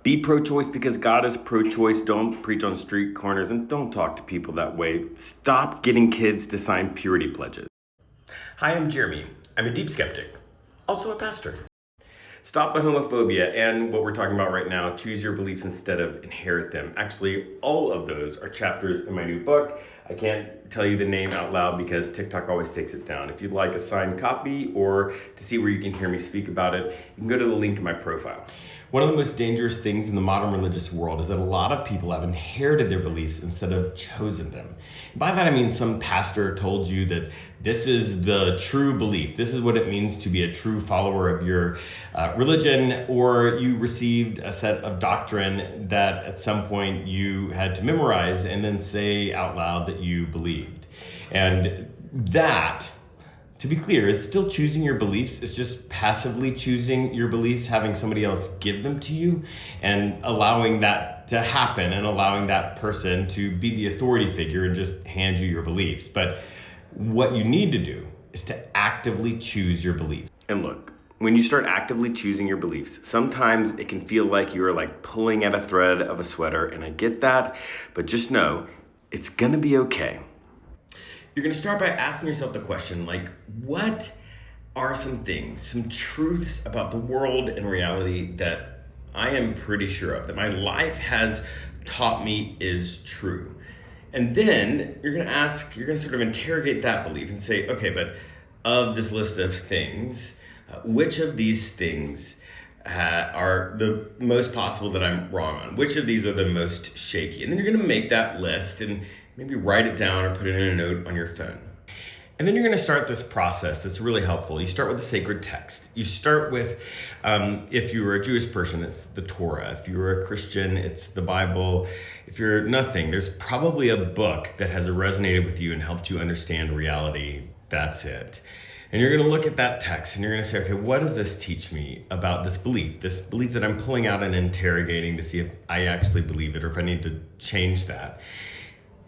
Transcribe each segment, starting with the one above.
Be pro-choice because God is pro-choice. Don't preach on street corners and don't talk to people that way. Stop getting kids to sign purity pledges. Hi, I'm Jeremy. I'm a deep skeptic, also a pastor. Stop the homophobia and what we're talking about right now, choose your beliefs instead of inherit them. Actually, all of those are chapters in my new book. I can't tell you the name out loud because TikTok always takes it down. If you'd like a signed copy or to see where you can hear me speak about it, you can go to the link in my profile. One of the most dangerous things in the modern religious world is that a lot of people have inherited their beliefs instead of chosen them. By that I mean some pastor told you that this is the true belief. This is what it means to be a true follower of your religion, or you received a set of doctrine that at some point you had to memorize and then say out loud that you believed. And that, to be clear, is still choosing your beliefs. It's just passively choosing your beliefs, having somebody else give them to you and allowing that to happen and allowing that person to be the authority figure and just hand you your beliefs. But what you need to do is to actively choose your beliefs. And look, when you start actively choosing your beliefs, sometimes it can feel like you're like pulling at a thread of a sweater, and I get that, but just know it's gonna be okay. You're gonna start by asking yourself the question, like, what are some things, some truths about the world and reality that I am pretty sure of, that my life has taught me is true? And then you're gonna sort of interrogate that belief and say, okay, but of this list of things, which of these things are the most possible that I'm wrong on? Which of these are the most shaky? And then you're gonna make that list and maybe write it down or put it in a note on your phone. And then you're gonna start this process that's really helpful. You start with the sacred text. You start with, if you were a Jewish person, it's the Torah. If you were a Christian, it's the Bible. If you're nothing, there's probably a book that has resonated with you and helped you understand reality. That's it. And you're gonna look at that text and you're gonna say, okay, what does this teach me about this belief that I'm pulling out and interrogating to see if I actually believe it or if I need to change that.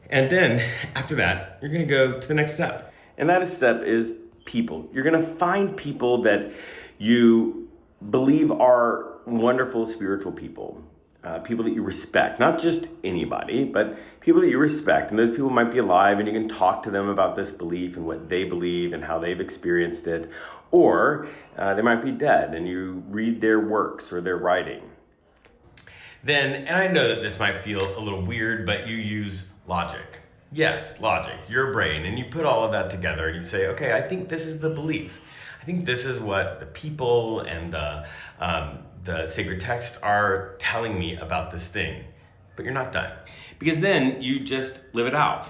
And then after that, you're gonna go to the next step. And that step is people. You're gonna find people that you believe are wonderful spiritual people. People that you respect, not just anybody, but people that you respect. And those people might be alive and you can talk to them about this belief and what they believe and how they've experienced it. Or they might be dead and you read their works or their writing. Then, and I know that this might feel a little weird, but you use logic. Yes, logic, your brain, and you put all of that together and you say, okay, I think this is the belief. I think this is what the people and the sacred text are telling me about this thing. But you're not done. Because then you just live it out.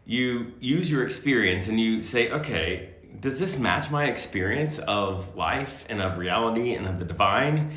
You use your experience and you say, okay, does this match my experience of life and of reality and of the divine?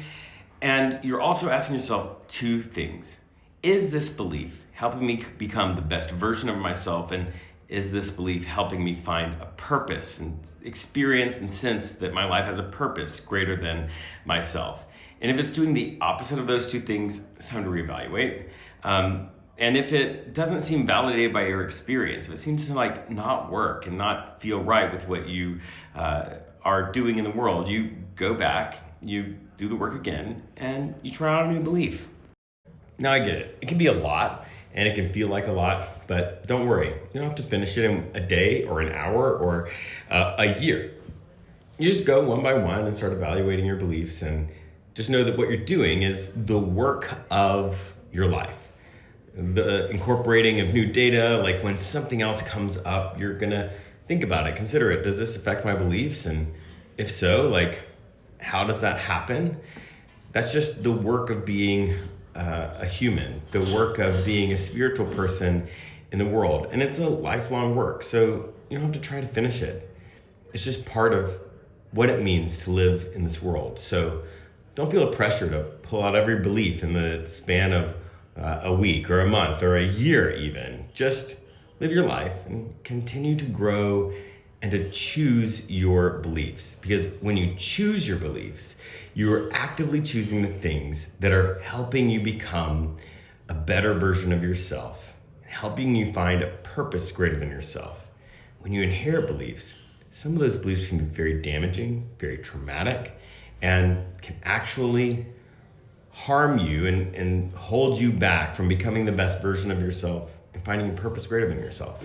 And you're also asking yourself two things. Is this belief helping me become the best version of myself? And is this belief helping me find a purpose and experience and sense that my life has a purpose greater than myself? And if it's doing the opposite of those two things, it's time to reevaluate. And if it doesn't seem validated by your experience, if it seems to like not work and not feel right with what you are doing in the world, you go back, you do the work again, and you try out a new belief. Now I get it. It can be a lot and it can feel like a lot, but don't worry. You don't have to finish it in a day or an hour or a year. You just go one by one and start evaluating your beliefs, and just know that what you're doing is the work of your life. The incorporating of new data, like when something else comes up, you're gonna think about it, consider it. Does this affect my beliefs? And if so, like, how does that happen? That's just the work of being a human, the work of being a spiritual person in the world. And it's a lifelong work, so you don't have to try to finish it. It's just part of what it means to live in this world. So don't feel a pressure to pull out every belief in the span of a week or a month or a year even. Just live your life and continue to grow and to choose your beliefs. Because when you choose your beliefs, you are actively choosing the things that are helping you become a better version of yourself, helping you find a purpose greater than yourself. When you inherit beliefs, some of those beliefs can be very damaging, very traumatic, and can actually harm you and hold you back from becoming the best version of yourself and finding a purpose greater than yourself.